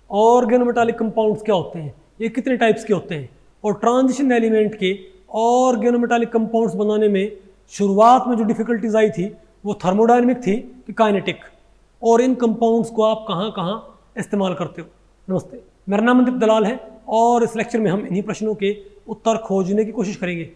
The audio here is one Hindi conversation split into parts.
ऑर्गेनोमेटालिक कंपाउंड्स क्या होते हैं, ये कितने टाइप्स के होते हैं, और ट्रांजिशन एलिमेंट के ऑर्गेनोमेटालिक कंपाउंड्स बनाने में शुरुआत में जो डिफिकल्टीज आई थी वो थर्मोडायनेमिक थी कि काइनेटिक, और इन कंपाउंड्स को आप कहाँ कहाँ इस्तेमाल करते हो। नमस्ते, मेरा नाम मनदीप दलाल है और इस लेक्चर में हम इन्हीं प्रश्नों के उत्तर खोजने की कोशिश करेंगे।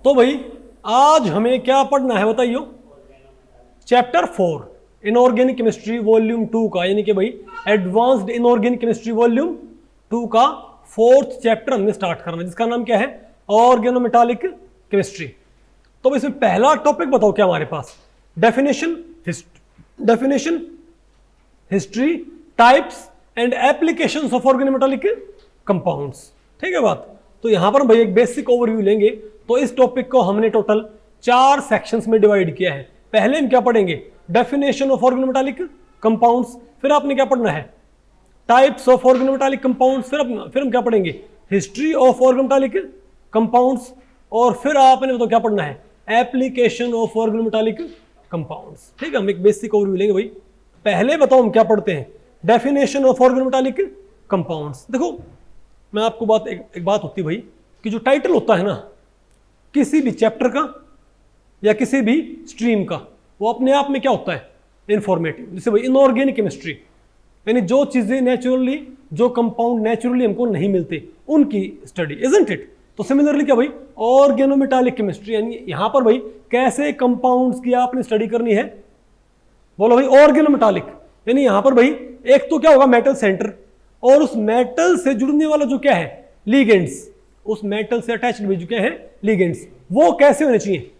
तो भाई आज हमें क्या पढ़ना है बताइए। चैप्टर 4 इनऑर्गेनिक केमिस्ट्री वॉल्यूम 2 का, यानी कि भाई एडवांस्ड इनऑर्गेनिक केमिस्ट्री वॉल्यूम 2 का 4th चैप्टर हमने स्टार्ट करना है, जिसका नाम क्या है, ऑर्गेनोमेटालिक केमिस्ट्री। तो इसमें पहला टॉपिक बताओ क्या हमारे पास, definition, history, types and applications of organometallic compounds. ठीक है बात। तो यहां पर भाई एक बेसिक ओवरव्यू लेंगे। तो इस टॉपिक को हमने टोटल 4 सेक्शंस में डिवाइड किया है। पहले हम क्या पढ़ेंगे, डेफिनेशन ऑफ ऑर्गेनोमेटालिक कंपाउंड्स, फिर आपने क्या पढ़ना है, टाइप्स ऑफ ऑर्गेनोमेटालिक कंपाउंड्स, फिर हम क्या पढ़ेंगे, हिस्ट्री ऑफ ऑर्गेनोमेटालिक कंपाउंड्स, और फिर आपने बताओ क्या पढ़ना है, एप्लीकेशन ऑफ ऑर्गेनोमेटालिक कंपाउंड्स। ठीक है, हम एक बेसिक ओवरव्यू लेंगे भाई। पहले बताओ हम क्या पढ़ते हैं, डेफिनेशन ऑफ ऑर्गेनोमेटालिक कंपाउंड्स। देखो मैं आपको एक बात होती है भाई कि जो टाइटल होता है ना किसी भी चैप्टर का या किसी भी स्ट्रीम का, वो अपने आप में क्या होता है, इंफॉर्मेटिव। जैसे भाई इनऑर्गेनिक केमिस्ट्री, यानी जो चीजें नेचुरली, जो कंपाउंड नेचुरली हमको नहीं मिलते उनकी स्टडी, इजंट इट। तो सिमिलरली क्या भाई, ऑर्गेनोमेटालिक केमिस्ट्री, यानी यहां पर भाई कैसे कंपाउंड्स की आपने स्टडी करनी है, बोलो भाई ऑर्गेनोमेटालिक, यानी यहां पर भाई एक तो क्या होगा, मेटल सेंटर, और उस मेटल से जुड़ने वाला जो क्या है, लिगेंड्स, उस मेटल से अटैच्ड भी जो क्या है, लिगेंड्स, वो कैसे होने चाहिए,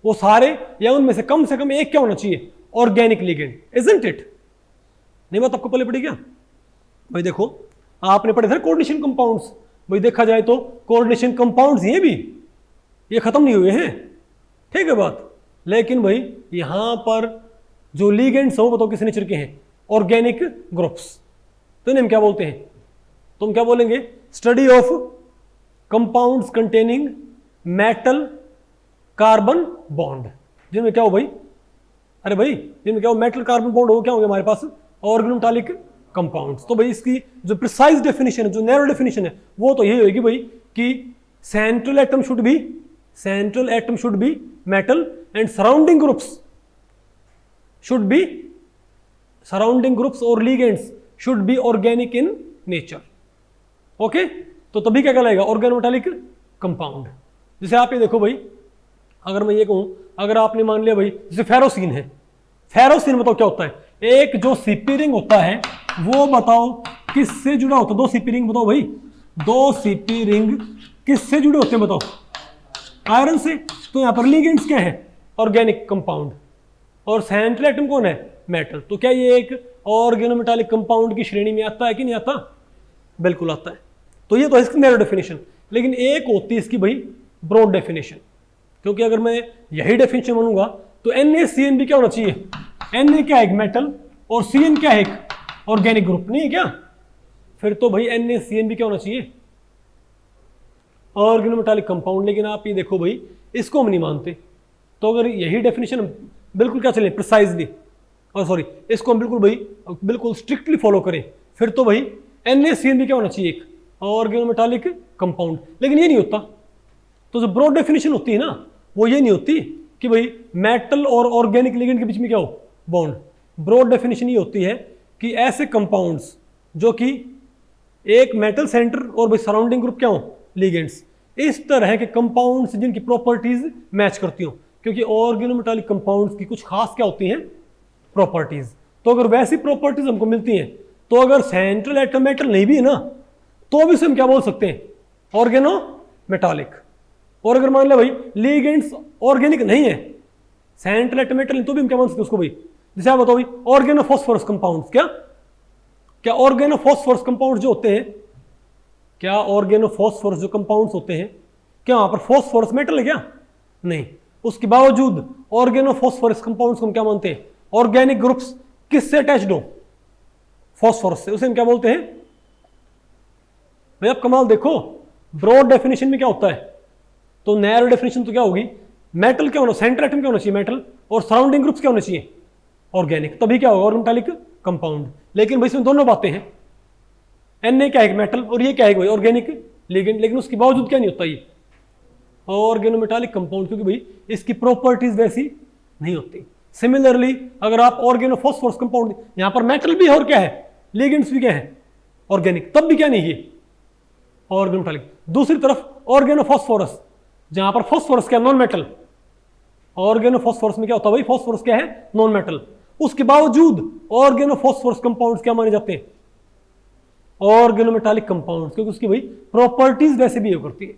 वो सारे या उनमें से कम एक क्या होना चाहिए, ऑर्गेनिक लिगेंड, इजंट इट। नहीं बात आपको पहले पड़ी क्या भाई। देखो आपने पढ़े थे कोऑर्डिनेशन कंपाउंड्स, भाई देखा जाए तो कोऑर्डिनेशन कंपाउंड्स ये भी ये खत्म नहीं हुए हैं, ठीक है बात। लेकिन भाई यहां पर जो लिगेंड्स हो बताओ किस नेचर के हैं, ऑर्गेनिक ग्रुप्स। तो इन्हें हम क्या बोलते हैं, तुम क्या बोलेंगे, study of compounds containing metal carbon bond, जिनमें क्या हो भाई, अरे भाई जिनमें क्या हो, मेटल कार्बन बॉन्ड हो, क्या होंगे हमारे पास, ऑर्गेनोमेटालिक कंपाउंड्स। तो भाई इसकी जो प्रिसाइज डेफिनेशन है, जो नैरो डेफिनेशन है, वो तो यही होगी भाई कि central atom should be metal and surrounding groups और ligands should be organic in nature. Okay, तो तभी क्या कहलाएगा, ऑर्गेनोमेटालिक कंपाउंड। जैसे आप ये देखो भाई, अगर मैं ये कहूं, अगर आपने मान लिया भाई जैसे फेरोसिन है, फेरोसिन बताओ क्या होता है, एक जो सीपी रिंग होता है वो बताओ किससे जुड़ा होता है, 2 सीपी रिंग बताओ भाई, 2 सीपी रिंग किससे जुड़े होते हैं बताओ, आयरन से। तो यहां पर लिगेंड्स क्या है, ऑर्गेनिक कंपाउंड, और सेंट्रल एटम कौन है, मेटल। तो क्या ये एक ऑर्गेनोमेटालिक कंपाउंड की श्रेणी में आता है कि नहीं आता, बिल्कुल आता है। तो ये तो इसकी नैरो डेफिनेशन, लेकिन एक होती है इसकी भाई ब्रॉड डेफिनेशन, क्योंकि अगर मैं यही डेफिनेशन मानूंगा तो NaCN भी क्या होना चाहिए, Na क्या है, एक मेटल, और Cn क्या है, एक ऑर्गेनिक ग्रुप, नहीं है क्या, फिर तो भाई NaCN भी क्या होना चाहिए, ऑर्गेनोमेटालिक कंपाउंड। लेकिन आप ये देखो भाई इसको हम नहीं मानते, तो अगर यही डेफिनेशन बिल्कुल क्या चले प्रिसाइजली, और सॉरी इसको हम बिल्कुल स्ट्रिक्टली फॉलो करें, फिर तो भाई NaCN भी क्या होना चाहिए, एक ऑर्गेनोमेटालिक कंपाउंड। लेकिन ये नहीं होता। तो जो ब्रॉड डेफिनेशन होती है ना, वो ये नहीं होती कि भाई मेटल और ऑर्गेनिक लिगेंड के बीच में क्या हो, बॉन्ड। ब्रॉड डेफिनेशन ये होती है कि ऐसे कंपाउंड्स जो कि एक मेटल सेंटर और भाई सराउंडिंग ग्रुप क्या हो, लिगेंड्स, इस तरह के कंपाउंड्स जिनकी प्रॉपर्टीज मैच करती हो, क्योंकि ऑर्गेनोमेटालिक कंपाउंड्स की कुछ खास क्या होती हैं, प्रॉपर्टीज। तो अगर वैसी प्रॉपर्टीज हमको मिलती हैं, तो अगर सेंट्रल एटम मेटल नहीं भी है ना, तो भी हम क्या बोल सकते हैं, ऑर्गेनोमेटालिक। और अगर मान लिया भाई लिगेंड्स ऑर्गेनिक नहीं है, सेंट्रल एटम मेटल, तो भी हम क्या मान सकते हैं उसको भाई, जैसे आप बताओ भाई ऑर्गेनोफॉस्फोरस कंपाउंड्स, क्या ऑर्गेनोफॉस्फोरस कंपाउंड जो होते हैं, क्या ऑर्गेनोफॉस्फोरस जो कंपाउंड्स होते हैं, क्या वहां पर फॉस्फोरस मेटल है क्या, नहीं, उसके बावजूद ऑर्गेनोफॉस्फोरस कंपाउंड्स को हम क्या मानते हैं? ऑर्गेनिक ग्रुप्स किससे अटैच्ड हो? फॉस्फोरस से। उसे हम क्या बोलते हैं भाई? आप कमाल देखो, ब्रॉड डेफिनेशन में क्या होता है, तो नैरो डेफिनेशन तो क्या होगी? मेटल क्या होना, सेंटर एटम क्या होना चाहिए? मेटल। और सराउंडिंग ग्रुप्स क्या होने चाहिए? ऑर्गेनिक। तभी क्या होगा? Organometallic compound. लेकिन भाई इसमें दोनों बातें हैं, Na क्या है? मेटल, और ये क्या है भाई? Organic ligand. लेकिन उसके बावजूद क्या नहीं होता ये? ऑर्गेनोमेटालिक कंपाउंड, क्योंकि भाई इसकी प्रॉपर्टीज वैसी नहीं होती। सिमिलरली अगर आप ऑर्गेनोफॉस्फोरस कंपाउंड, यहां पर मेटल भी है और क्या है? लिगेंड्स भी क्या है? ऑर्गेनिक। तब भी क्या नहीं है? ऑर्गेनोमेटालिक। दूसरी तरफ ऑर्गेनोफॉस्फोरस, जहां पर फॉस्फोरस क्या? Non metal. ऑर्गेनोफॉस्फोरस में क्या होता है भाई? फॉस्फोरस क्या है? Non metal. उसके बावजूद ऑर्गेनोफॉस्फोरस कंपाउंड्स क्या माने जाते हैं? ऑर्गेनोमेटालिक कंपाउंड्स, क्योंकि उसकी भाई प्रॉपर्टीज वैसे भी करती है।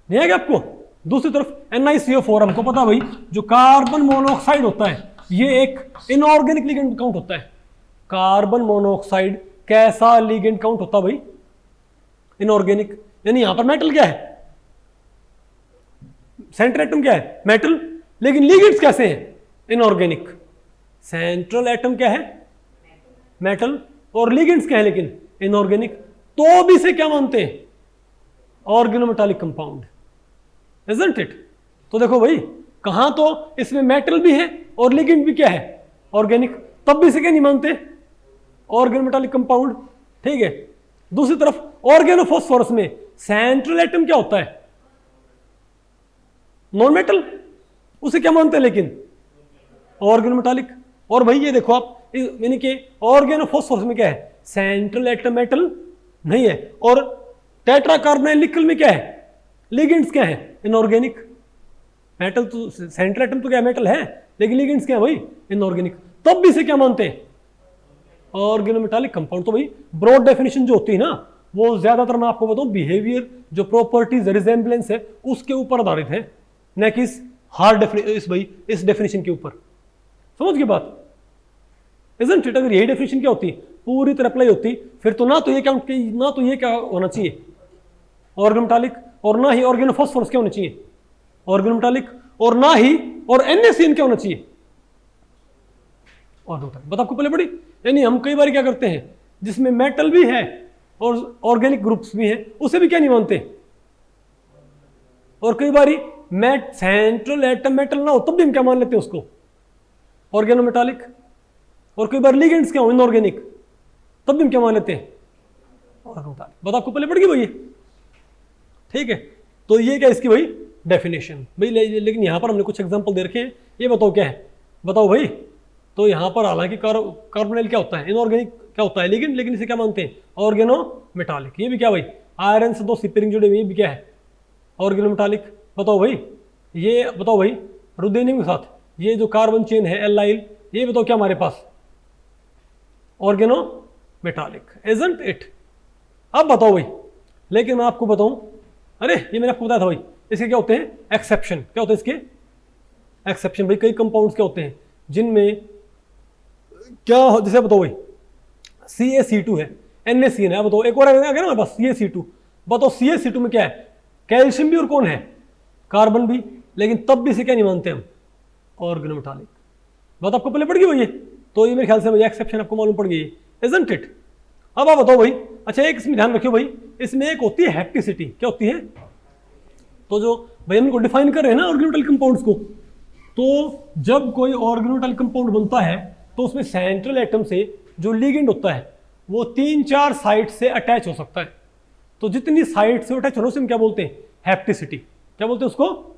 नहीं है क्या आपको? दूसरी तरफ NiCO4, हमको पता भाई जो कार्बन मोनोऑक्साइड होता है ये एक इनऑर्गेनिक लिगेंड काउंट होता है। कार्बन मोनोऑक्साइड कैसा लिगेंड काउंट होता है भाई? इनऑर्गेनिक। यानी यहां पर मेटल क्या है? सेंट्रल एटम क्या है? मेटल। लेकिन लिगेंड्स कैसे हैं? इनऑर्गेनिक। सेंट्रल एटम क्या है? मेटल। और लिगेंड्स क्या है लेकिन? इनऑर्गेनिक। तो भी से क्या मानते हैं? Organometallic compound. Isn't it? तो देखो भाई, कहां तो इसमें मेटल भी है और लिगेंड भी क्या है? ऑर्गेनिक। तब भी से क्या नहीं मानते? Organometallic compound. ठीक है। दूसरी तरफ ऑर्गेनोफॉस्फोरस में सेंट्रल एटम क्या होता है? Non metal. उसे क्या मानते हैं लेकिन? ऑर्गेनोमेटालिक। और भाई ये देखो आप, यानी कि ऑर्गेनोफॉस्फोरस में क्या है? सेंट्रल एटम मेटल नहीं है। और टेट्राकार्बोनाइल निकल में क्या है? लिगेंड्स क्या है? इनऑर्गेनिक। मेटल तो, सेंट्रल एटम तो क्या मेटल है, लेकिन लिगेंड्स क्या है भाई? इनऑर्गेनिक। तब भी से क्या मानते हैं? Organometallic compound. तो भाई ब्रॉड डेफिनेशन जो होती है ना, वो ज्यादातर मैं आपको बताऊं बिहेवियर, जो प्रॉपर्टीज रिजेंबलेंस है उसके ऊपर आधारित है, न कि इस हार्ड इस डेफिनेशन के ऊपर। समझ गए बात? Isn't it? अगर यही डेफिनेशन क्या होती, पूरी तरह अप्लाई होती, फिर तो ना तो ये काउंट, ना तो ये क्या होना चाहिए? ऑर्गेनोमेटालिक। और ना ही ऑर्गेनोफॉस्फोरस क्या होना चाहिए? ऑर्गेनोमेटालिक। और ना ही और NaCN क्या होना चाहिए? ऑर्गेनोमेटालिक। बता आपको पहले पड़ी। यानी हम कई बार क्या करते हैं, जिसमें मेटल भी है और ऑर्गेनिक ग्रुप्स भी हैं, उसे भी क्या नहीं मानते? और कई बार सेंट्रल एटम मेटल ना हो तब भी हम क्या मान लेते हैं उसको? ऑर्गेनोमेटालिक। और कई बार लिगेंड्स क्या हो? इनऑर्गेनिक। तब भी हम क्या मान लेते हैं? ऑर्गेनोमेटालिक। बता आपको पहले पड़ गई भाई? ठीक है। तो ये क्या इसकी भाई डेफिनेशन भाई। लेकिन यहां पर हमने कुछ एग्जांपल दे रखे हैं, ये बताओ क्या है? बताओ भाई। तो यहां पर हालांकि कार्बोनाइल क्या होता है? इनऑर्गेनिक क्या होता है? लेकिन इसे क्या मानते हैं? ऑर्गेनोमेटालिक। ये भी क्या भाई? आयरन से 2 सिपरिंग जुड़े हुए, ये भी क्या है? ऑर्गेनोमेटालिक। बताओ भाई। ये बताओ भाई, रुदेनियम के साथ ये जो कार्बन चेन है एल्लाइल, ये बताओ क्या हमारे पास? ऑर्गेनोमेटालिक। Isn't it? अब बताओ भाई। लेकिन मैं आपको बताऊं, अरे ये मैंने आपको बताया था भाई, इसके क्या होते हैं? एक्सेप्शन। क्या होते हैं इसके? एक्सेप्शन। भाई कई कंपाउंड्स क्या होते हैं जिनमें क्या जैसे बताओ भाई, CaC2 है, NaCN है। बताओ एक और आ गया ना बस, CaC2। बताओ CaC2 में क्या है? कैल्शियम भी और कौन है? कार्बन भी। लेकिन तब भी से क्या नहीं मानते हम? ऑर्गेनोमेटालिक। बात आपको पहले पड़ गई भाई? तो ये मेरे ख्याल से भाई एक्सेप्शन आपको मालूम पड़ गई, इजंट इट? अब आप बताओ भाई। अच्छा एक इसमें ध्यान रखियो भाई, इसमें एक होती है हैप्टिसिटी। क्या होती है? तो जो भाई हम इनको डिफाइन कर रहे हैं ना ऑर्गेनोमेटालिक कंपाउंड्स को, तो जब कोई ऑर्गेनोमेटालिक कंपाउंड बनता है तो उसमें सेंट्रल एटम से जो लिगेंड होता है वो 3-4 साइट से अटैच हो सकता है। तो जितनी साइट से अटैच होने से हम क्या बोलते हैं? हैप्टिसिटी। क्या बोलते हैं उसको?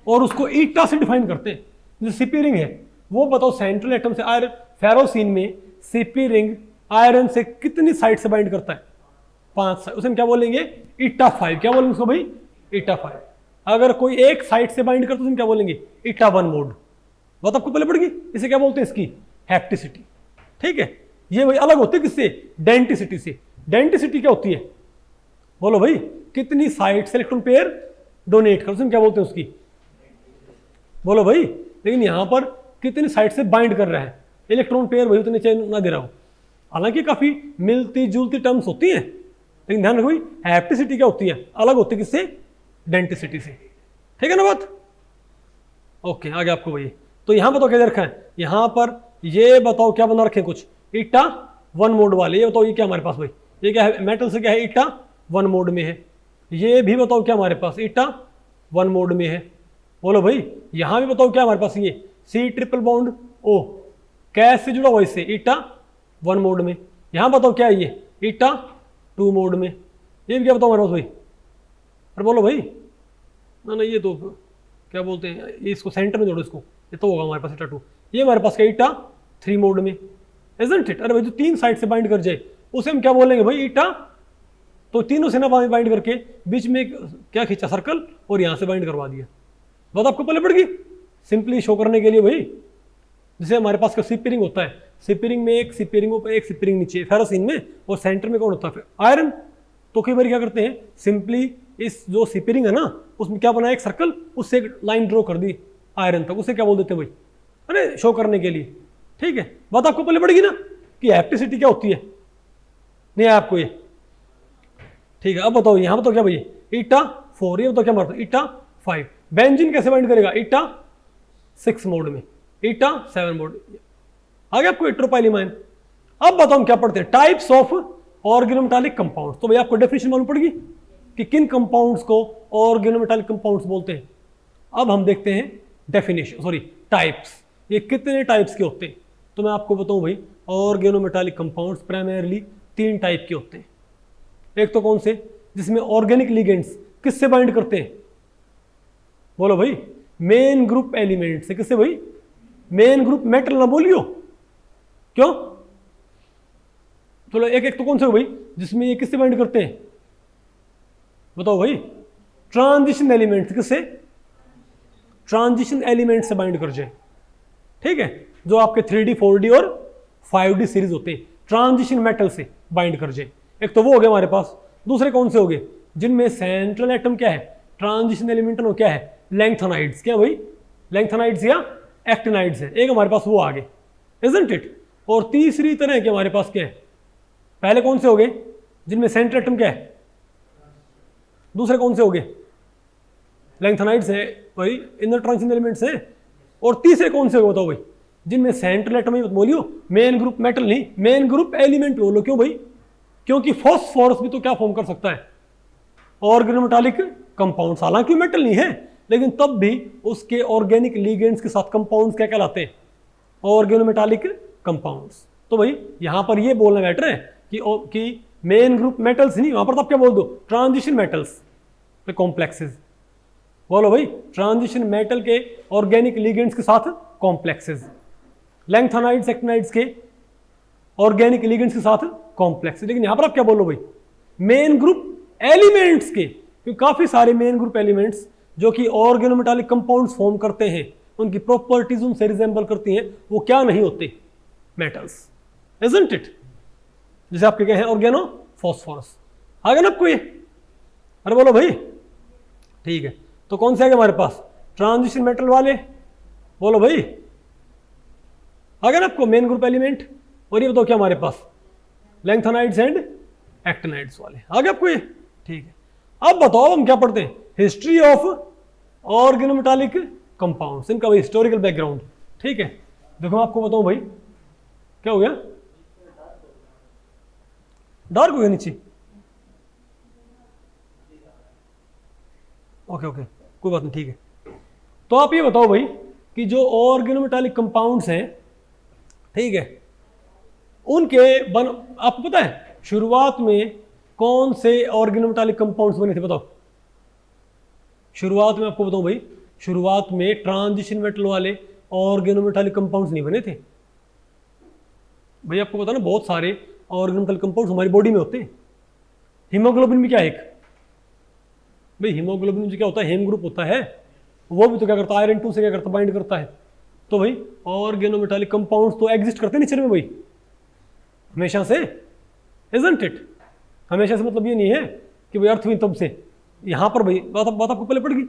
और उसको ईटा से डिफाइन करते हैं। जो सीपी रिंग है वो बताओ सेंट्रल एटम से आयरन, फेरोसिन में सीपी रिंग आयरन से कितनी साइड से बाइंड करता है? 5 साइड। उसे हम क्या बोलेंगे? ईटा 5। क्या बोलेंगे उसको भाई? ईटा 5। अगर कोई एक साइड से बाइंड करता है तो हम क्या बोलेंगे? ईटा 1 मोड। बात आपको पहले पड़ गई? इसे क्या बोलते हैं? इसकी हैप्टिसिटी। ठीक है। ये भाई अलग होती है किससे? डेंटिसिटी से। डेंटिसिटी क्या होती है? बोलो भाई। कितनी साइड से इलेक्ट्रॉन पेयर डोनेट कर, हम क्या बोलते हैं उसकी? बोलो भाई। लेकिन यहां पर कितनी साइड से बाइंड कर रहा है इलेक्ट्रॉन पेयर, वही उतने चेन ना दे रहा हो। हालांकि काफी मिलती जुलती टर्म्स होती हैं, लेकिन ध्यान रखो भाई हैप्टिसिटी क्या होती है? अलग होती है किससे? डेंटिसिटी से। ठीक है ना बात? ओके आगे आपको वही। तो यहाँ बताओ क्या दे रखा है, यहाँ पर ये बताओ क्या बना रखे हैं कुछ ईटा वन मोड वाले, ये बताओ ये क्या हमारे पास भाई, ये क्या है मेटल से क्या है ईटा वन मोड में है। ये भी बताओ क्या हमारे पास ईटा वन मोड में है। बोलो भाई यहाँ भी बताओ क्या हमारे पास, ये सी ट्रिपल बॉन्ड ओ कैसे जुड़ा हुआ इससे, ईटा वन मोड में। यहाँ बताओ क्या है ये ईटा टू मोड में। ये भी क्या बताओ हमारे पास भाई, अरे बोलो भाई ना ना ये तो क्या बोलते हैं, ये इसको सेंटर में जोड़ो इसको, ये तो होगा हमारे पास ईटा टू। ये हमारे पास क्या ईटा थ्री मोड में, इजंट इट। अरे भाई जो तीन साइड से बाइंड कर जाए उसे हम क्या बोलेंगे भाई ईटा। तो तीनों से ना बाइंड करके बीच में क्या खींचा सर्कल और यहाँ से बाइंड करवा दिया। बात आपको पहले पड़ गई, सिंपली शो करने के लिए भाई। जैसे हमारे पास का सिपिरिंग होता है, सिपिरिंग में एक सिपिरिंग ऊपर एक सिपिरिंग नीचे फेरोसिन में, और सेंटर में कौन होता है आयरन। तो कई बार क्या करते हैं सिंपली इस जो सिपिरिंग है ना उसमें क्या बनाया एक सर्कल, उससे एक लाइन ड्रॉ कर दी आयरन तक, उसे क्या बोल देते हैं भाई, अरे शो करने के लिए। ठीक है बात आपको पहले पड़ेगी ना कि हैप्टिसिटी क्या होती है, नहीं है आपको ये। ठीक है अब बताओ यहाँ बताओ क्या भाई ईटा फोर, ये बताओ क्या मारता ईटा फाइव। बेंजीन कैसे बाइंड करेगा ईटा सिक्स मोड में, ईटा सेवन मोड। आगे आपको इट्रोपाइलिमाइन। अब बताओ हम क्या पढ़ते हैं टाइप्स ऑफ ऑर्गेनोमेटालिक कंपाउंड्स। तो भाई आपको डेफिनेशन मालूम पड़ेगी कि किन कंपाउंड्स को ऑर्गेनोमेटालिक कंपाउंड्स बोलते हैं। अब हम देखते हैं डेफिनेशन सॉरी टाइप्स, ये कितने टाइप्स के होते हैं। तो मैं आपको बताऊं भाई ऑर्गेनोमेटालिक कंपाउंड्स प्राइमरली तीन टाइप के होते हैं। एक तो कौन से, जिसमें ऑर्गेनिक लिगेंड्स किससे बाइंड करते हैं, बोलो भाई मेन ग्रुप एलिमेंट से। किससे भाई, मेन ग्रुप मेटल ना बोलियो, क्यों। चलो एक एक तो कौन से हो भाई जिसमें ये किससे बाइंड करते हैं, बताओ भाई ट्रांजिशन एलिमेंट। किससे, ट्रांजिशन एलिमेंट से बाइंड कर जाए। ठीक है जो आपके 3D 4D और 5D सीरीज होते हैं ट्रांजिशन मेटल से बाइंड कर जाए। एक तो वो हो गया हमारे पास। दूसरे कौन से हो गए जिनमें सेंट्रल एटम क्या है ट्रांजिशन एलिमेंट वो क्या है लैंथेनाइड्स। क्या भाई लैंथेनाइड्स या एक्टिनाइड्स है, एक हमारे पास वो आ गए, इजंट इट। और तीसरी तरह के हमारे पास क्या है, पहले कौन से हो गए जिनमें सेंट्रल एटम क्या है, दूसरे कौन से हो गए लैंथेनाइड्स है भाई इनर ट्रांजिशन एलिमेंट्स है। और तीसरे कौन से हो गए बताओ भाई जिनमें सेंट्रल एटम ही बोलियो, मेन ग्रुप मेटल नहीं मेन ग्रुप एलिमेंट बोलो। क्यों भाई, क्योंकि फॉस्फोरस भी तो क्या फॉर्म कर सकता है ऑर्गेनोमेटालिक कंपाउंड्स। हालांकि मेटल नहीं है लेकिन तब भी उसके ऑर्गेनिक लिगेंड्स के साथ कंपाउंड्स क्या कहलाते हैं ऑर्गेनोमेटालिक कंपाउंड्स। तो भाई यहां पर ये बोलना मैटर है कि मेन ग्रुप मेटल्स नहीं, वहां पर तो आप क्या बोल दो ट्रांजिशन मेटल्स पे कॉम्प्लेक्सेस। बोलो भाई ट्रांजिशन मेटल के ऑर्गेनिक लिगेंड्स के साथ कॉम्प्लेक्सेस, लैंथेनाइड्स एक्टिनाइड्स के ऑर्गेनिक लिगेंड्स के साथ कॉम्प्लेक्स। लेकिन यहां पर आप क्या बोलो भाई मेन ग्रुप एलिमेंट्स के, क्योंकि काफी सारे मेन ग्रुप एलिमेंट्स जो कि ऑर्गेनोमेटालिक कंपाउंड्स फॉर्म करते हैं उनकी प्रॉपर्टीज उनसे रिजेंबल करती हैं, वो क्या नहीं होते मेटल्स, इजंट इट। जैसे आपके क्या है ऑर्गेनो फॉस्फोरस आ गया ना आपको ये, अरे बोलो भाई। ठीक है तो कौन से आ गए हमारे पास ट्रांजिशन मेटल वाले, बोलो भाई आ गया ना आपको मेन ग्रुप एलिमेंट। और ये बताओ क्या हमारे पास लैंथेनाइड्स एंड एक्टिनाइड्स वाले आ गए आपको ये। ठीक है अब बताओ हम क्या पढ़ते हैं हिस्ट्री ऑफ ऑर्गेनोमेटालिक कंपाउंड्स, इनका भाई हिस्टोरिकल बैकग्राउंड। ठीक है देखो मैं आपको बताऊं भाई क्या हो गया, डार्क हो गया नीचे, ओके ओके कोई बात नहीं। ठीक है तो आप ये बताओ भाई कि जो ऑर्गेनोमेटालिक कंपाउंड्स हैं, ठीक है उनके आपको पता है शुरुआत में कौन से ऑर्गेनोमेटालिक कंपाउंड्स बने थे, बताओ। शुरुआत में आपको बताऊं भाई शुरुआत में ट्रांजिशन मेटल वाले ऑर्गेनोमेटालिक कंपाउंड्स नहीं बने थे भाई। आपको पता ना बहुत सारे ऑर्गेनोमेटालिक कंपाउंड्स हमारी बॉडी में होते हैं। हीमोग्लोबिन भी क्या है एक भाई, हीमोग्लोबिन जो क्या होता है हेम ग्रुप होता है, वो भी तो क्या करता है आयरन 2 से क्या करता है बाइंड करता है। तो भाई ऑर्गेनोमेटालिक कंपाउंड्स तो एग्जिस्ट करते नेचर में भाई हमेशा से, इजंट इट। हमेशा से मतलब ये नहीं है कि भाई अर्थ हुई तब से, यहां पर भाई बात आपको पहले पड़ गई।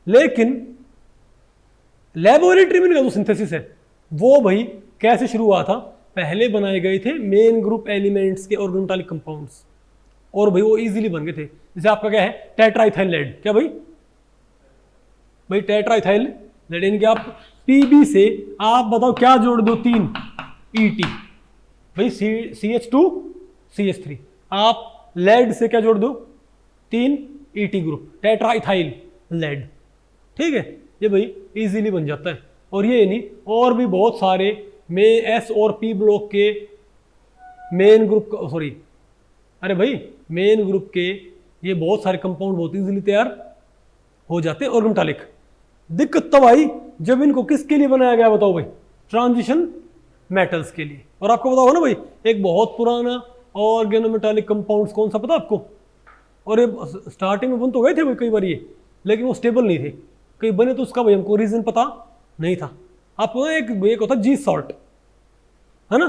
लेकिन लेबोरेटरी में जो सिंथेसिस है वो भाई कैसे शुरू हुआ था, पहले बनाए गए थे मेन ग्रुप एलिमेंट्स के ऑर्गेनोमेटालिक कंपाउंड्स और भाई वो इजीली बन गए थे। जैसे आपका क्या है टेट्राइथाइल लेड, क्या भाई टेट्राइथाइल लेड यानी कि आप पीबी से आप बताओ क्या जोड़ दो, 3 ईटी भाई, CH2CH3। आप लेड से क्या जोड़ दो, 3 ET group, tetra ethyl lead. ठीक है, ये भाई इजीली बन जाता है। और ये नहीं, और भी बहुत सारे में एस और पी ब्लॉक के मेन ग्रुप, सॉरी अरे भाई मेन ग्रुप के ये बहुत सारे कंपाउंड बहुत इजीली तैयार हो जाते हैं ऑर्गेनोमेटालिक। दिक्कत तब आई जब इनको किसके लिए बनाया गया बताओ भाई, ट्रांजिशन मेटल्स के लिए। और आपको पता होगा ना भाई, एक बहुत पुराना ऑर्गेनोमेटालिक कंपाउंड्स कौन सा पता आपको, और ये स्टार्टिंग में बन तो गए थे भाई कई बार ये, लेकिन वो स्टेबल नहीं थे, कई बने तो उसका भाई हमको रीजन पता नहीं था। आपको एक होता जी सॉल्ट है ना,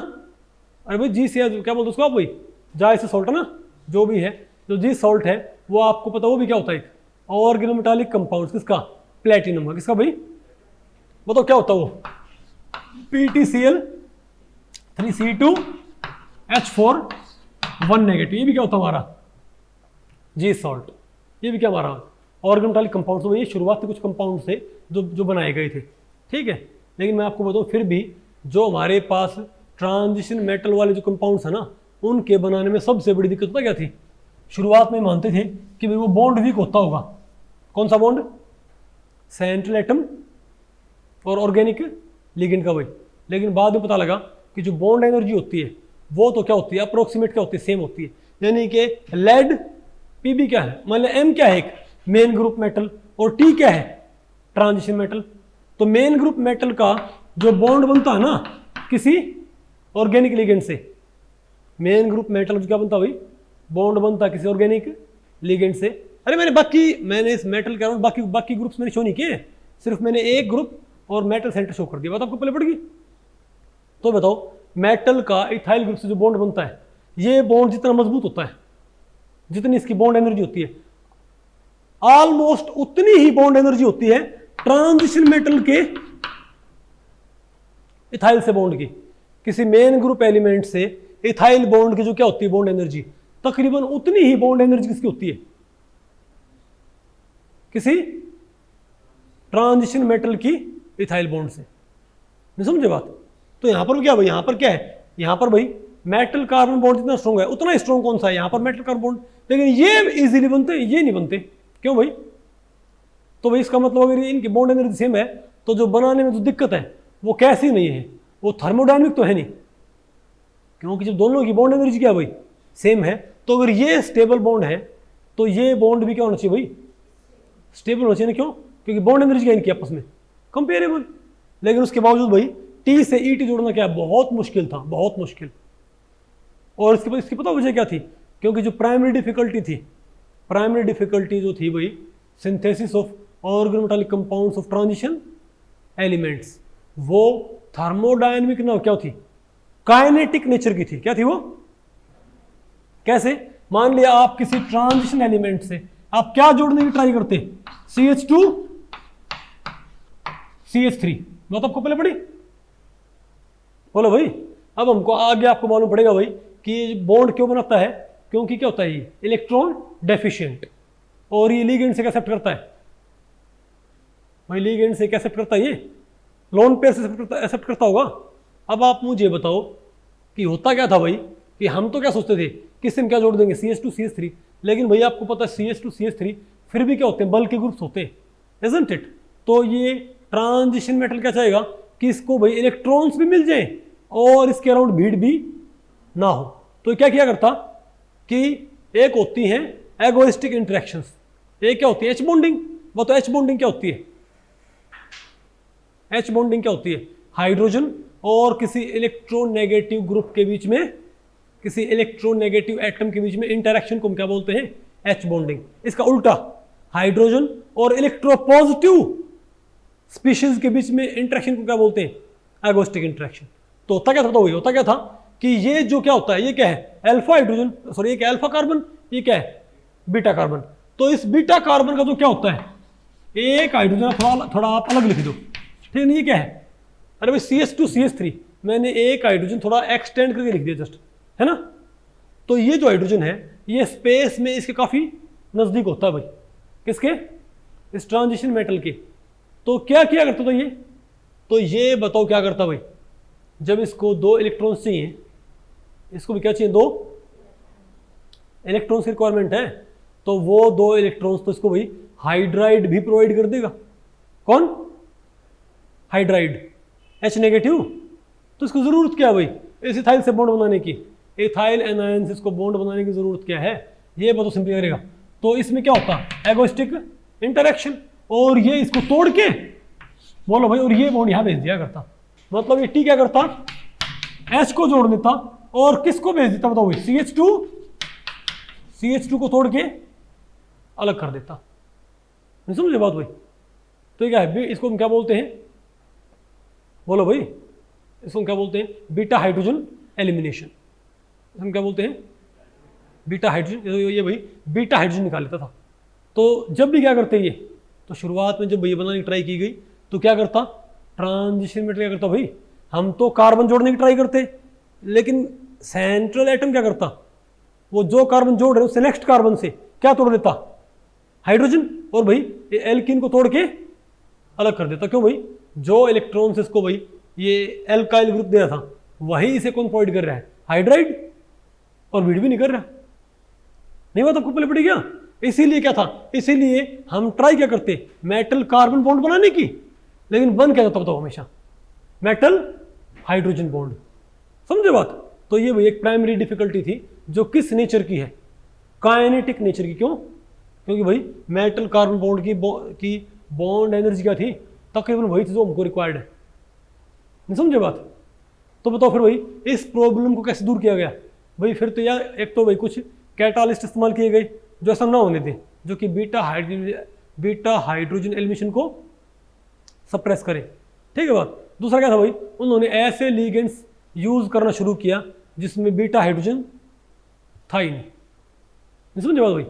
अरे भाई जी से क्या बोलते उसको आप भाई, जाए से सॉल्ट है ना, जो भी है, जो जी सॉल्ट है वो आपको पता, वो भी क्या होता है, ऑर्गेनोमेटालिक कंपाउंड, किसका, प्लेटिनम का, किसका भाई बताओ क्या होता है वो, PTCl 3C2H4 1 नेगेटिव, ये भी क्या होता है हमारा जी सॉल्ट, ये भी क्या हमारा ऑर्गेनोमेटालिक कंपाउंड। तो ये शुरुआत से कुछ कंपाउंड से जो बनाए गए थे, ठीक है। लेकिन मैं आपको बताऊं फिर भी जो हमारे पास ट्रांजिशन मेटल वाले जो कंपाउंड्स है ना, उनके बनाने में सबसे बड़ी दिक्कत पता क्या थी, शुरुआत में मानते थे कि भाई वो बॉन्ड वीक होता होगा। कौन सा बॉन्ड, सेंट्रल एटम और ऑर्गेनिक लिगेंड का भाई। लेकिन बाद में पता लगा कि जो बॉन्ड एनर्जी होती है वो तो क्या होती है, अप्रोक्सीमेट क्या होती है, सेम होती है। यानी कि लेड पीबी क्या है, मान लो एम क्या है एक मेन ग्रुप मेटल, और टी क्या है ट्रांजिशन मेटल। तो मेन ग्रुप मेटल का जो बॉन्ड बनता है ना किसी ऑर्गेनिक लिगेंड से, मेन ग्रुप मेटल क्या बनता है भाई, बॉन्ड बनता है किसी ऑर्गेनिक लिगेंड से। अरे मैंने इस मेटल के अराउंड बाकी ग्रुप्स मैंने शो नहीं किए, सिर्फ मैंने एक ग्रुप और मेटल सेंटर शो कर दिया, बात आपको पहले पड़ गई। तो बताओ मेटल का इथाइल ग्रुप से जो बॉन्ड बनता है, ये बॉन्ड जितना मजबूत होता है, जितनी इसकी बॉन्ड एनर्जी होती है, ऑलमोस्ट उतनी ही बॉन्ड एनर्जी होती है ट्रांजिशन मेटल के इथाइल से बॉन्ड की। किसी मेन ग्रुप एलिमेंट से इथाइल बॉन्ड की जो क्या होती है बॉन्ड एनर्जी, तकरीबन उतनी ही बॉन्ड एनर्जी किसकी होती है, किसी ट्रांजिशन मेटल की इथाइल बॉन्ड से। नहीं समझे बात। तो यहां पर क्या भाई, यहां पर क्या है, यहां पर भाई मेटल कार्बन बॉन्ड जितना स्ट्रॉन्ग है उतना ही स्ट्रॉन्ग कौन सा है, यहां पर मेटल कार्बन बॉन्ड। लेकिन ये इजीली बनते, ये नहीं बनते, क्यों भाई। तो भाई इसका मतलब अगर इनकी बॉन्ड एनर्जी सेम है तो जो बनाने में जो दिक्कत है वो कैसी नहीं है, वो थर्मोडायनेमिक तो है नहीं, क्योंकि जब दोनों की बॉन्ड एनर्जी क्या भाई सेम है, तो अगर ये स्टेबल बॉन्ड है तो ये बॉन्ड भी क्या होना चाहिए भाई, स्टेबल होना चाहिए ना। क्यों, क्योंकि बॉन्ड एनर्जी क्या इनकी आपस में कंपेरेबल। लेकिन उसके बावजूद भाई टी से ईटी जोड़ना क्या बहुत मुश्किल था, बहुत मुश्किल। और इसकी पता वजह क्या थी, क्योंकि जो प्राइमरी डिफिकल्टी जो थी भाई, synthesis of organometallic compounds of transition elements, वो थर्मोडायनेमिक ना क्या थी, काइनेटिक नेचर की थी। क्या थी वो, कैसे, मान लिया आप किसी ट्रांजिशन एलिमेंट से आप क्या जोड़ने की ट्राई करते, CH2 CH3, बात आपको पहले पड़ी, बोलो भाई। अब हमको आगे आपको मालूम पड़ेगा भाई कि बॉन्ड क्यों बनाता है, क्योंकि क्या होता है ये इलेक्ट्रॉन डेफिशिएंट, और ये लिगेंड से एक्सेप्ट करता है भाई, लिगेंड से एक्सेप्ट करता है, ये लोन पेयर से एक्सेप्ट करता होगा। अब आप मुझे बताओ कि होता क्या था भाई, कि हम तो क्या सोचते थे कि इससे हम क्या जोड़ देंगे CH2 CH3, लेकिन भाई आपको पता है CH2 CH3 फिर भी क्या होते हैं, बल्क के ग्रुप्स होते हैं, इजंट इट। तो ये ट्रांजिशन मेटल क्या चाहेगा कि इसको भाई इलेक्ट्रॉन्स भी मिल जाए और इसके अराउंड भीड़ भी ना हो। तो क्या किया करता कि एक होती हैं एगोइस्टिक इंटरेक्शंस, एक क्या होती है एच बॉन्डिंग। वो तो एच बॉन्डिंग क्या होती है, एच बॉन्डिंग क्या होती है, हाइड्रोजन और किसी इलेक्ट्रोनेगेटिव ग्रुप के बीच में, किसी इलेक्ट्रोनेगेटिव एटम के बीच में इंटरेक्शन को हम क्या बोलते हैं, एच बॉन्डिंग। इसका उल्टा हाइड्रोजन और इलेक्ट्रोपॉजिटिव स्पीशीज के बीच में इंटरेक्शन को क्या बोलते हैं, एगोस्टिक इंटरेक्शन। तो होता क्या था, तो वही होता क्या था कि ये जो क्या होता है, ये क्या है अल्फा हाइड्रोजन, सॉरी एक अल्फा कार्बन, ये क्या है बीटा कार्बन। तो इस बीटा कार्बन का जो क्या होता है, एक हाइड्रोजन थोड़ा आप अलग लिख दो, ठीक है। ये क्या है, अरे भाई CH2 CH3 मैंने एक हाइड्रोजन थोड़ा एक्सटेंड करके लिख दिया जस्ट, है ना। तो ये जो हाइड्रोजन है ये स्पेस में इसके काफी नजदीक होता है भाई, किसके, इस ट्रांजिशन मेटल के। तो क्या किया करता था ये, तो ये बताओ क्या करता भाई, जब इसको 2 इलेक्ट्रॉन्स चाहिए, इसको भी क्या चाहिए, 2 इलेक्ट्रॉन्स की रिक्वायरमेंट है, तो वो 2 इलेक्ट्रॉन्स तो इसको भाई हाइड्राइड भी प्रोवाइड कर देगा। कौन, हाइड्राइड, H नेगेटिव। तो इसको जरूरत क्या है भाई, इस इथाइल से बॉन्ड बनाने की, इथाइल एनायन से इसको बॉन्ड बनाने की जरूरत क्या है, ये बताओ सिंपली करेगा। तो इसमें क्या होता है, एगोइस्टिक इंटरेक्शन, और ये इसको तोड़ के बोलो भाई, और ये बॉन्ड यहां भेज दिया करता, मतलब ये T क्या करता, H को जोड़ देता और किसको भेज देता बताओ भाई, CH2 को तोड़ के अलग कर देता। नहीं समझे बात भाई। तो ये क्या है, इसको हम क्या बोलते हैं, बोलो भाई, इसको हम क्या बोलते हैं, बीटा हाइड्रोजन एलिमिनेशन। हम क्या बोलते हैं, बीटा हाइड्रोजन। ये भाई बीटा हाइड्रोजन निकाल लेता था। तो जब भी क्या करते ये, तो शुरुआत में जब ये बनाने की ट्राई की गई तो क्या करता, ट्रांजिशन में क्या करता भाई, हम तो कार्बन जोड़ने की ट्राई करते, लेकिन सेंट्रल एटम क्या करता, वो जो कार्बन जोड़ रहे उससे नेक्स्ट कार्बन से क्या तोड़ देता, हाइड्रोजन, और भाई ये एल्कीन को तोड़ के अलग कर देता। क्यों भाई, जो इलेक्ट्रॉन्स इसको भाई ये एल्काइल ग्रुप दे रहा था, वही इसे कौन प्रोवाइड कर रहा है, हाइड्राइड, और बीड भी नहीं कर रहा। नहीं बात आपको पहले पड़ी क्या, इसीलिए क्या था, इसीलिए हम ट्राई क्या करते, मेटल कार्बन बॉन्ड बनाने की, लेकिन बन क्या जाता बताओ हमेशा, मेटल हाइड्रोजन बॉन्ड। समझे बात। तो ये भाई एक प्राइमरी डिफिकल्टी थी, जो किस नेचर की है, काइनेटिक नेचर की। क्यों, क्योंकि भाई मेटल कार्बन बॉन्ड की बॉन्ड एनर्जी क्या थी, तकरीबन वही थी जो हमको रिक्वायर्ड है। नहीं समझे बात। तो बताओ फिर भाई इस प्रॉब्लम को कैसे दूर किया गया भाई, फिर तो यार एक तो भाई कुछ कैटालिस्ट इस्तेमाल किए गए जो ऐसा ना होने दें, जो कि बीटा हाइड्रोजन एलिमिनेशन को सप्रेस करे। ठीक है बात। दूसरा क्या था भाई, उन्होंने ऐसे लिगेंड्स यूज करना शुरू किया जिसमें बीटा हाइड्रोजन था ही नहीं। समझे बात भाई,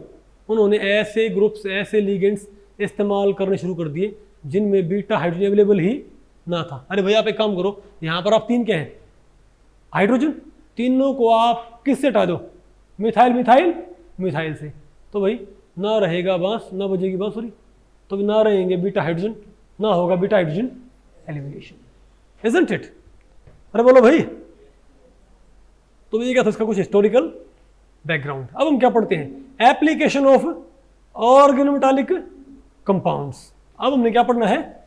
उन्होंने ऐसे ग्रुप्स, ऐसे लिगेंड्स इस्तेमाल करने शुरू कर दिए जिनमें बीटा हाइड्रोजन अवेलेबल ही ना था। अरे भाई आप एक काम करो, यहाँ पर आप 3 क्या हैं, हाइड्रोजन, तीनों को आप किससे हटा दो, मिथाइल मिथाइल मिथाइल से, तो भाई ना रहेगा बांस, ना बजेगी बांसुरी, तो ना रहेंगे बीटा हाइड्रोजन, ना होगा beta hydrogen elimination, isn't it. अरे बोलो भाई। तो ये क्या था इसका कुछ हिस्टोरिकल बैकग्राउंड। अब हम क्या पढ़ते हैं, एप्लीकेशन ऑफ ऑर्गेनोमेटालिक कंपाउंड्स। अब हमने क्या पढ़ना है,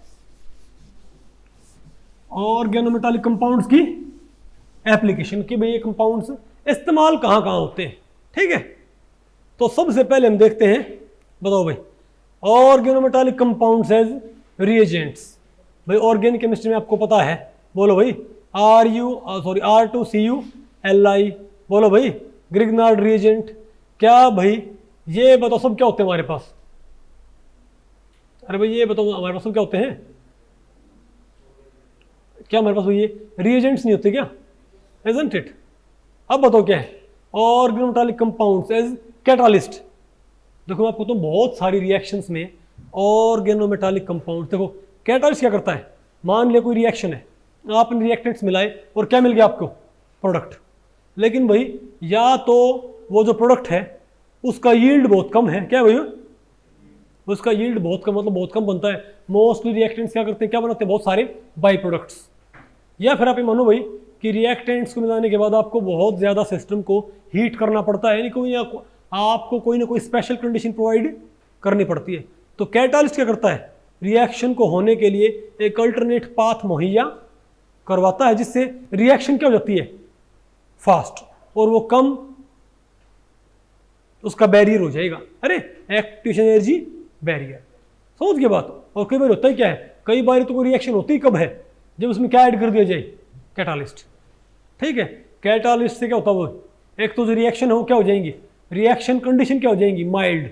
ऑर्गेनोमेटालिक कंपाउंड्स की एप्लीकेशन, कि भाई ये कंपाउंड्स इस्तेमाल कहां कहां होते हैं। ठीक है, तो सबसे पहले हम देखते हैं, बताओ भाई, ऑर्गेनोमेटालिक कंपाउंड्स एज रिएजेंट्स। भाई ऑर्गेनिक केमिस्ट्री में आपको पता है, बोलो भाई, R2CuLi, बोलो भाई, ग्रिग्नार्ड रिएजेंट। क्या भाई ये बताओ सब क्या होते हैं हमारे पास, अरे भाई ये बताओ हमारे पास सब क्या होते हैं, क्या हमारे पास ये रिएजेंट्स नहीं होते क्या, इजंट इट। अब बताओ क्या है, ऑर्गेनोमेटालिक कंपाउंड्स एज कैटालिस्ट। देखो आपको तो बहुत सारी रिएक्शंस में ऑर्गेनोमेटालिक कंपाउंड, देखो कैटालिस्ट क्या करता है, मान लिया कोई रिएक्शन है, आपने रिएक्टेंट्स मिलाए और क्या मिल गया आपको, प्रोडक्ट। लेकिन भाई या तो वो जो प्रोडक्ट है उसका यील्ड बहुत कम है, क्या भैया, उसका यील्ड बहुत कम, मतलब बहुत कम बनता है। मोस्टली रिएक्टेंट्स क्या करते हैं, क्या बनाते हैं, बहुत सारे बाई प्रोडक्ट्स। या फिर आप ये मानो भाई कि रिएक्टेंट्स को मिलाने के बाद आपको बहुत ज़्यादा सिस्टम को हीट करना पड़ता है, यानी कोई आपको कोई ना कोई स्पेशल कंडीशन प्रोवाइड करनी पड़ती है। तो कैटालिस्ट क्या करता है, रिएक्शन को होने के लिए एक अल्टरनेट पाथ मुहैया करवाता है, जिससे रिएक्शन क्या हो जाती है, फास्ट, और वो कम उसका बैरियर हो जाएगा। अरे एक्टिवेशन एनर्जी बैरियर, समझ के बात। और कई बार होता है क्या है, कई बार तो कोई रिएक्शन होती ही कब है, जब उसमें क्या ऐड कर दिया जाए, कैटालिस्ट। ठीक है, कैटालिस्ट से क्या होता है, वो एक तो जो रिएक्शन हो क्या हो जाएंगी, रिएक्शन कंडीशन क्या हो जाएंगी, माइल्ड,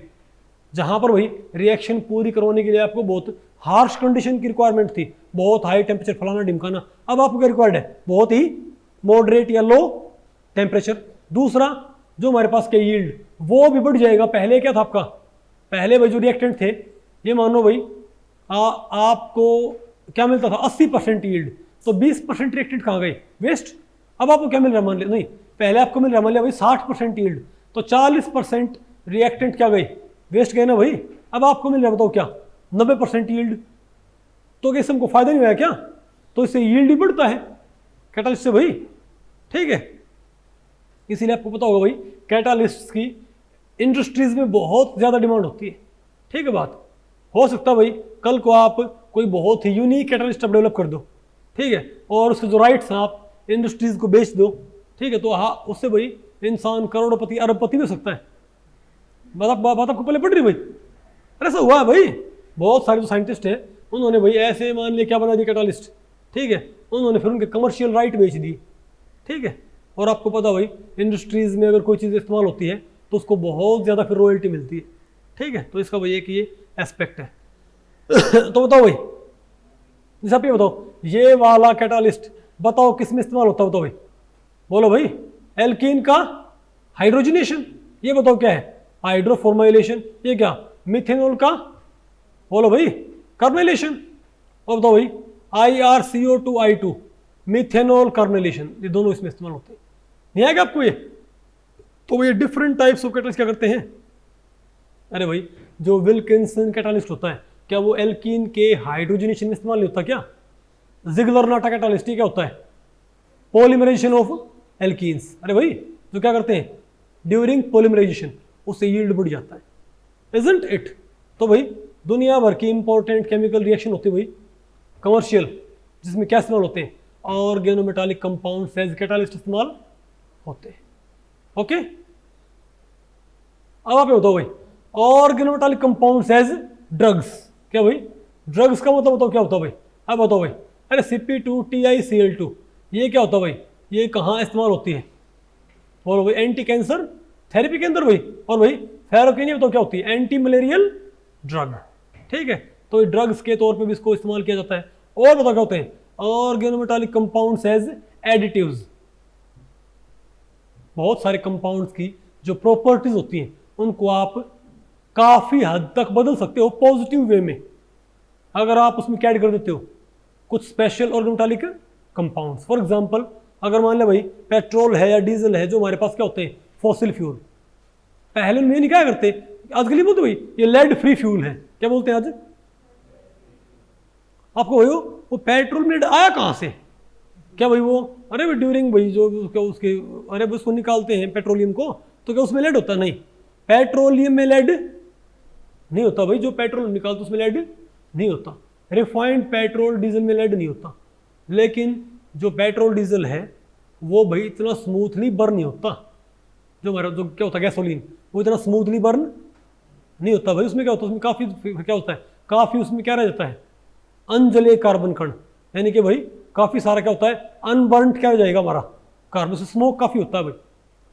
जहां पर भाई रिएक्शन पूरी करवाने के लिए आपको बहुत हार्श कंडीशन की रिक्वायरमेंट थी, बहुत हाई टेम्परेचर फलाना ढिमकाना। अब आपको क्या रिक्वायर्ड है, बहुत ही मॉडरेट या लो टेम्परेचर। दूसरा जो हमारे पास के यील्ड, वो भी बढ़ जाएगा। पहले क्या था आपका, पहले भाई जो रिएक्टेंट थे, ये मानो भाई आपको क्या मिलता था, 80% यील्ड, तो 20% रिएक्टेंट कहाँ गए, वेस्ट। अब आपको क्या मिल रहा है, मान लिया नहीं, पहले आपको मिल रहा है मान लिया भाई 60% यील्ड, तो 40% रिएक्टेंट क्या गए, वेस्ट गए ना भाई। अब आपको मिल रहा है बताओ क्या, 90% यील्ड। तो क्या इससे हमको फायदा नहीं हुआ क्या? तो इससे यील्ड ही बढ़ता है कैटालिस्ट से भाई, ठीक है। इसीलिए आपको पता होगा भाई कैटालिस्ट की इंडस्ट्रीज में बहुत ज़्यादा डिमांड होती है, ठीक है बात। हो सकता है भाई कल को आप कोई बहुत ही यूनिक कैटालिस्ट आप डेवलप कर दो, ठीक है, और उसके जो राइट्स हैं आप इंडस्ट्रीज को बेच दो, ठीक है, तो हाँ उससे भाई इंसान करोड़पति अरबपति भी हो सकता है। बात आपको पहले पड़ रही भाई? अरे ऐसा हुआ है भाई, बहुत सारे जो साइंटिस्ट हैं उन्होंने भाई ऐसे मान लिया क्या बना दिया कैटालिस्ट, ठीक है, उन्होंने फिर उनके कमर्शियल राइट बेच दी, ठीक है। और आपको पता भाई इंडस्ट्रीज में अगर कोई चीज़ इस्तेमाल होती है तो उसको बहुत ज़्यादा फिर रॉयल्टी मिलती है, ठीक है। तो इसका भाई एक ये एस्पेक्ट है। तो बताओ भाई, जैसे आप ये बताओ ये वाला कैटालिस्ट बताओ किस में इस्तेमाल होता है, बताओ भाई, बोलो भाई। एल्कीन का हाइड्रोजनेशन, ये बताओ क्या है? हाइड्रोफॉर्माइलेशन। ये क्या? मिथेनॉल का, बोलो भाई, कार्बोनाइलेशन। और बताओ भाई IrCO2I2 मिथेनॉल कार्बोनाइलेशन, ये दोनों इसमें इस्तेमाल होते हैं। नहीं आएगा आपको ये? तो ये डिफरेंट टाइप्स ऑफ कैटालिस्ट क्या करते हैं? अरे भाई जो विल्किंसन कैटालिस्ट होता है क्या वो एल्कीन के हाइड्रोजनेशन में इस्तेमाल नहीं होता क्या? जिगलर-नाटा कैटालिस्ट क्या होता है? Polymerisation of alkenes. अरे भाई जो क्या करते हैं ड्यूरिंग पॉलीमराइजेशन उससे यील्ड बढ़ जाता है, इजंट इट? तो भाई दुनिया भर की इंपॉर्टेंट केमिकल रिएक्शन होती है भाई कमर्शियल, जिसमें क्या इस्तेमाल होते हैं? ऑर्गेनोमेटालिक कंपाउंड्स एज कैटालिस्ट इस्तेमाल होते हैं, ओके। अब आप बताओ भाई ऑर्गेनोमेटालिक कंपाउंड्स एज ड्रग्स, क्या भाई? ड्रग्स का मतलब बताओ क्या होता है भाई? अब बताओ भाई। अरे CP2TiCl2 ये क्या होता है भाई? ये कहाँ इस्तेमाल होती है? बोलो भाई। एंटी कैंसर थेरेपी के अंदर भाई। और भाई फेरोक्विन बताओ क्या होती है? एंटी मलेरियल ड्रग, ठीक है। तो ड्रग्स के तौर पे भी इसको इस्तेमाल किया जाता है। और बताओ क्या होते हैं? Organometallic compounds as additives. बहुत सारे कंपाउंड्स की जो प्रॉपर्टीज होती हैं उनको आप काफी हद तक बदल सकते हो पॉजिटिव वे में, अगर आप उसमें क्या ऐड कर देते हो कुछ special organometallic compounds. For example अगर मान ले भाई पेट्रोल है या डीजल है जो हमारे पास क्या होते हैं फॉसिल फ्यूल, पहले में नहीं क्या करते, आजकल ये बोलते भाई ये लेड फ्री फ्यूल है, क्या बोलते हैं आज? आपको भाई वो पेट्रोल में लेड आया कहां से? क्या भाई वो अरे भाई ड्यूरिंग भाई जो उसके अरे उसको निकालते हैं पेट्रोलियम को, तो क्या उसमें लेड होता? नहीं, पेट्रोलियम में लेड नहीं होता भाई। जो पेट्रोल निकालते उसमें लेड नहीं होता। रिफाइंड पेट्रोल डीजल में लेड नहीं होता। लेकिन जो पेट्रोल डीजल है वो भाई इतना स्मूथली बर्न नहीं होता। जो हमारा जो क्या होता है गैसोलीन, वो इतना स्मूथली बर्न नहीं होता भाई। उसमें क्या होता है? उसमें काफ़ी क्या होता है, काफ़ी उसमें क्या रह जाता है अनजले कार्बन कण, यानी कि भाई काफ़ी सारा क्या होता है अनबर्नड क्या हो जाएगा हमारा कार्बन से, स्मोक काफ़ी होता है भाई।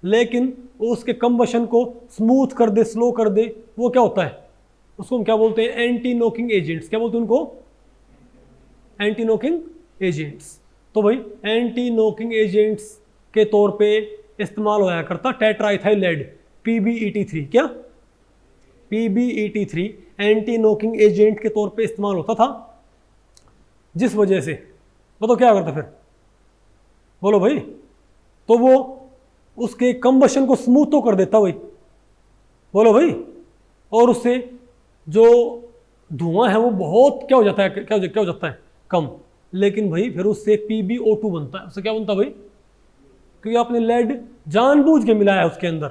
लेकिन उसके कंबशन को स्मूथ कर दे, स्लो कर दे, वो क्या होता है? उसको हम क्या बोलते हैं? Anti knocking agents. क्या बोलते हैं उनको? Anti knocking agents. तो भाई एंटी नॉकिंग एजेंट्स के तौर पे इस्तेमाल होया करता टेट्राइथाइल लेड PbEt3। क्या? PbEt3 एंटी नॉकिंग एजेंट के तौर पे इस्तेमाल होता था, जिस वजह से बताओ क्या करता फिर? बोलो भाई। तो वो उसके कंबशन को स्मूथ तो कर देता भाई, बोलो भाई, और उससे जो धुआं है वो बहुत क्या हो जाता है, क्या हो जाता है कम। लेकिन भाई फिर उससे PbO2 बनता है। उससे क्या बनता है भाई? क्योंकि आपने लेड जानबूझ के मिलाया है उसके अंदर,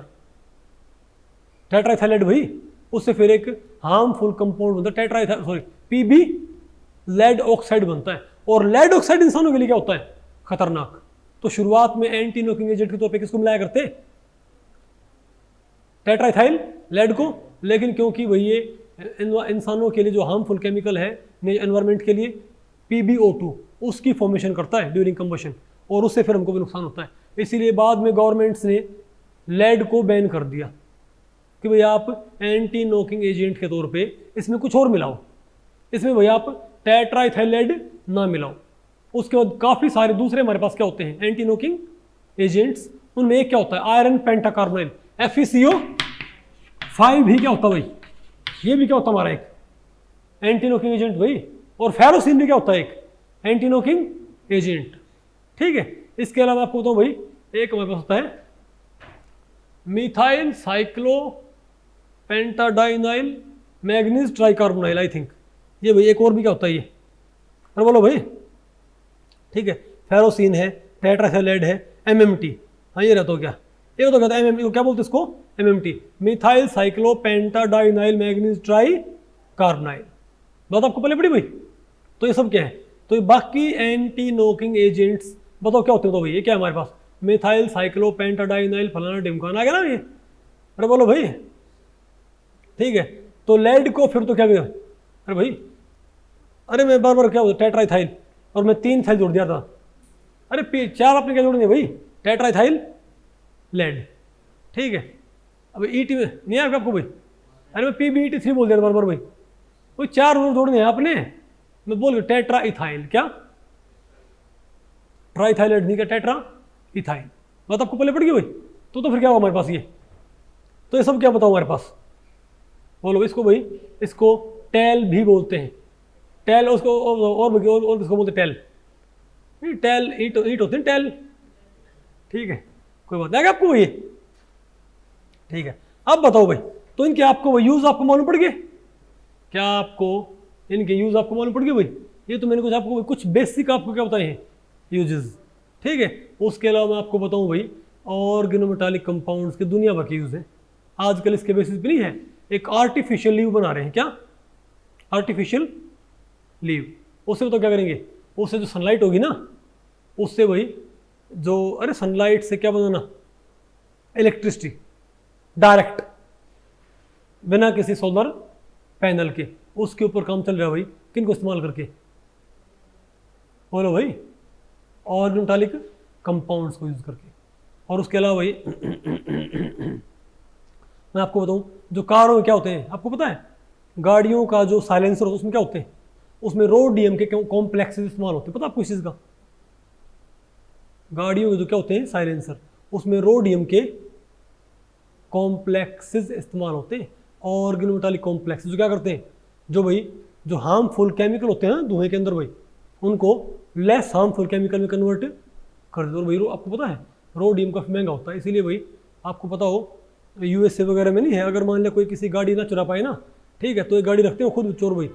टेट्राइथाइल लेड भाई, उससे फिर एक हार्मफुल कंपाउंड बनता है tetraethyl sorry Pb lead oxide बनता है। और लेड ऑक्साइड इंसानों के लिए क्या होता है? खतरनाक। तो शुरुआत में एंटी नॉकिंग एजेंट के तौर पे किसको मिलाया करते? टेट्राइथाइल लेड को। लेकिन क्योंकि भाई ये इंसानों के लिए जो हार्मफुल केमिकल है एनवायरनमेंट के लिए PbO2 उसकी फॉर्मेशन करता है ड्यूरिंग कंबशन, और उससे फिर हमको भी नुकसान होता है। इसीलिए बाद में गवर्नमेंट्स ने लेड को बैन कर दिया कि भाई आप एंटी नॉकिंग एजेंट के तौर पे इसमें कुछ और मिलाओ, इसमें भाई आप टेट्राइथाइल लेड ना मिलाओ। उसके बाद काफ़ी सारे दूसरे हमारे पास क्या होते हैं एंटी नॉकिंग एजेंट्स, उनमें एक क्या होता है आयरन पेंटाकार्बोनाइल FeCO5 भी क्या होता है भाई, ये भी क्या होता है हमारा एक एंटी नॉकिंग एजेंट भाई। और फेरोसिन भी क्या होता है एक एंटी नॉकिंग एजेंट, ठीक है। इसके अलावा आपको बताऊं भाई एक हमारे पास होता है methyl cyclopentadienyl manganese tricarbonyl, I think ये भाई एक और भी क्या होता है ये अरे बोलो भाई, ठीक है। फेरोसिन है, टेट्राथैलेड है, MMT, हाँ ये रहता हो क्या, ये तो कहता है MMT, क्या बोलते हैं इसको, MMT, methyl cyclopentadienyl manganese try carbonyl. बात आपको पहले पड़ी भाई। तो ये सब क्या है, तो ये बाकी एंटी नॉकिंग एजेंट्स बताओ क्या होते हैं। तो भाई ये क्या है हमारे पास, मिथाइल साइक्लोपेंटाडाइनाइल फलाना ढिमकाना, आ गया ना ये। अरे बोलो भाई, ठीक है। तो लेड को फिर तो क्या करें, अरे भाई, अरे मैं बार बार क्या होता, टेट्राइथाइल, और मैं 3 थाइल जोड़ दिया था। अरे 4 आपने क्या जोड़नी भाई, टेट्राइथाइल लेड, ठीक है। अब ET में नहीं आया आपको भाई, अरे मैं PbET3 बोल दिया बार बार भाई, कोई 4 जोड़ने हैं आपने, मैं बोल टेट्रा इथाइल, क्या ट्राइथाइलेट नहीं, क्या टेट्रा इथाइल। बात आपको पहले पड़ गई भाई। तो फिर क्या हुआ हमारे पास ये, तो ये सब क्या बताओ हमारे पास, बोलो इसको भाई, इसको टेल भी बोलते हैं, टेल, उसको और किसको बोलते हैं, टेल ईट होते हैं टेल, ठीक है, कोई बात नहीं आपको भाई, ठीक है। अब बताओ भाई, तो इनके आपको यूज आपको मालूम पड़ गए, क्या आपको इनके यूज आपको मालूम पड़ गए भाई। ये तो मैंने कुछ आपको कुछ बेसिक आपको क्या बताए हैं यूजेस, ठीक है। उसके अलावा मैं आपको बताऊं भाई, ऑर्गेनोमेटालिक कंपाउंड्स के दुनिया भर के यूज है। आजकल इसके बेसिस पे नहीं है, एक आर्टिफिशियल लीव बना रहे हैं, क्या आर्टिफिशियल लीव, उससे तो क्या करेंगे, उससे जो सनलाइट होगी ना, उससे भाई जो, अरे सनलाइट से क्या बनाना, इलेक्ट्रिसिटी डायरेक्ट, बिना किसी सोलर पैनल के, उसके ऊपर काम चल रहा है भाई, किन को इस्तेमाल करके, बोलो भाई, ऑर्गेनोमेटालिक कंपाउंड्स को यूज करके। और उसके अलावा भाई मैं आपको बताऊं, जो कारों में क्या होते हैं आपको पता है, गाड़ियों का जो साइलेंसर होता है उसमें क्या होते हैं, उसमें रोडियम के कॉम्प्लेक्सेस इस्तेमाल होते हैं, पता आपको इस चीज़ का, गाड़ियों के जो क्या होते हैं साइलेंसर, उसमें रोडियम के कॉम्प्लेक्सेस इस्तेमाल होते हैं, ऑर्गेनोमेटालिक कॉम्प्लेक्सेस, जो क्या करते हैं, जो भाई जो हार्मफुल केमिकल होते हैं धुएं के अंदर भाई, उनको लेस हार्मफुल केमिकल में कन्वर्ट कर दो। और भाई आपको पता है रोडियम काफ़ी महंगा होता है, इसीलिए भाई आपको पता हो USA वगैरह में नहीं है, अगर मान लिया कोई किसी गाड़ी ना चुरा पाए ना, ठीक है, तो ये गाड़ी रखते हो खुद चोर भाई,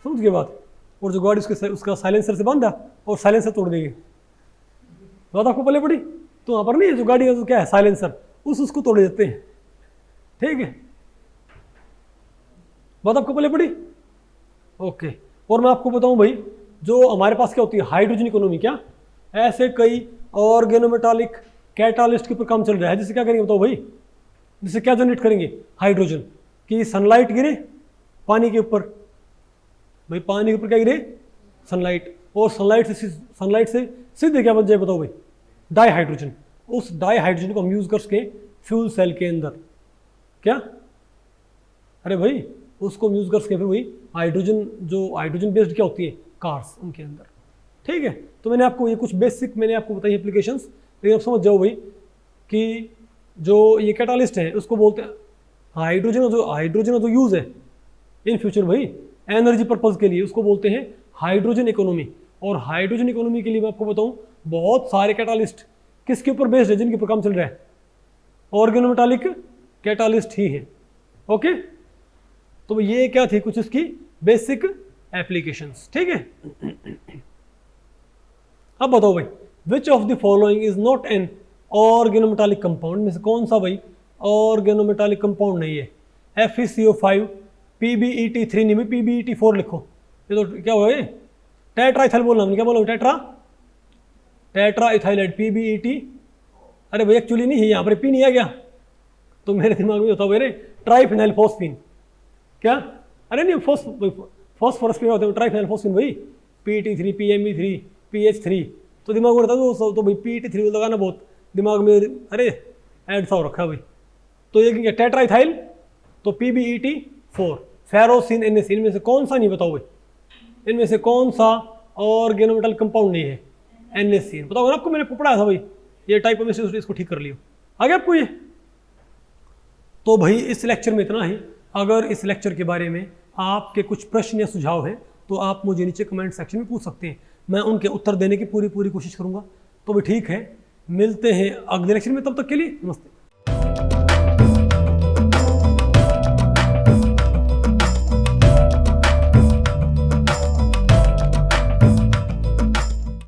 समझ के बात, और जो गाड़ी उसका साइलेंसर से बांधा और साइलेंसर तोड़ देंगे। बात आपको पहले पड़ी, तो वहाँ पर नहीं है जो गाड़ी का जो क्या है साइलेंसर, उसको तोड़ देते हैं, ठीक है। बात आपको पहले पड़ी, ओके। और मैं आपको बताऊं भाई, जो हमारे पास क्या होती है हाइड्रोजन इकोनॉमी, क्या ऐसे कई ऑर्गेनोमेटालिक कैटालिस्ट के ऊपर काम चल रहा है, जिससे क्या करेंगे बताओ भाई, जिससे क्या जनरेट करेंगे हाइड्रोजन, कि सनलाइट गिरे पानी के ऊपर, भाई पानी के ऊपर क्या गिरे सनलाइट, और सनलाइट से सीधे क्या बन जाए बताओ भाई, डाई हाइड्रोजन। उस डाई हाइड्रोजन को हम यूज कर सके फ्यूल सेल के अंदर, क्या, अरे भाई उसको हम यूज कर सके फिर वही हाइड्रोजन, जो हाइड्रोजन बेस्ड क्या होती है कार्स, उनके अंदर, ठीक है। तो मैंने आपको ये कुछ बेसिक मैंने आपको बताई एप्लीकेशंस, लेकिन आप समझ जाओ भाई कि जो ये कैटालिस्ट है उसको बोलते हैं हाइड्रोजन जो यूज है इन फ्यूचर भाई एनर्जी पर्पज के लिए, उसको बोलते हैं हाइड्रोजन इकोनॉमी। और हाइड्रोजन इकोनॉमी के लिए मैं आपको बताऊं, बहुत सारे कैटालिस्ट किसके ऊपर बेस्ड है, जिनके ऊपर काम चल रहा है, ऑर्गेनोमेटालिक कैटालिस्ट ही है, ओके। तो ये क्या थी कुछ इसकी बेसिक एप्लीकेशंस, ठीक है। अब बताओ भाई, which of the following is not an organometallic compound, में से कौन सा भाई ऑर्गेनोमेटालिक कंपाउंड नहीं है। FeCO5, PbET3 नहीं, में PbET4 लिखो, ये तो क्या हुआ, टेट्राइथाइल बोलना हमने, क्या बोला टेट्रा इथाइलाइड PbET, अरे भाई एक्चुअली नहीं है यहाँ पर, पी नहीं आ गया तो मेरे दिमाग में होता है ट्राइफिनाइल फॉस्फीन, क्या, अरे नहीं फॉस्फोरस के होते हैं ट्राइफिनाइल फॉस्फीन भाई, PET3 PME3 PH3, तो दिमाग में रहता है तो भाई PET3 लगाना बहुत दिमाग में, अरे ऐड सा हो रखा है भाई। तो ये क्या टेट्राइथाइल, तो PbET4, फेरोसिन NaC, इनमें से कौन सा नहीं बताओ भाई, इनमें से कौन सा ऑर्गेनोमेटल कंपाउंड नहीं है, NaC बताओ आपको, मैंने पढ़ाया था भाई ये टाइप ऑफ इसको ठीक कर लियो, आगे आपको ये। तो भाई इस लेक्चर में इतना ही। अगर इस लेक्चर के बारे में आपके कुछ प्रश्न या सुझाव हैं तो आप मुझे नीचे कमेंट सेक्शन में पूछ सकते हैं, मैं उनके उत्तर देने की पूरी कोशिश करूंगा। तो भी ठीक है, मिलते हैं अगले लेक्चर में, तब तक के लिए नमस्ते।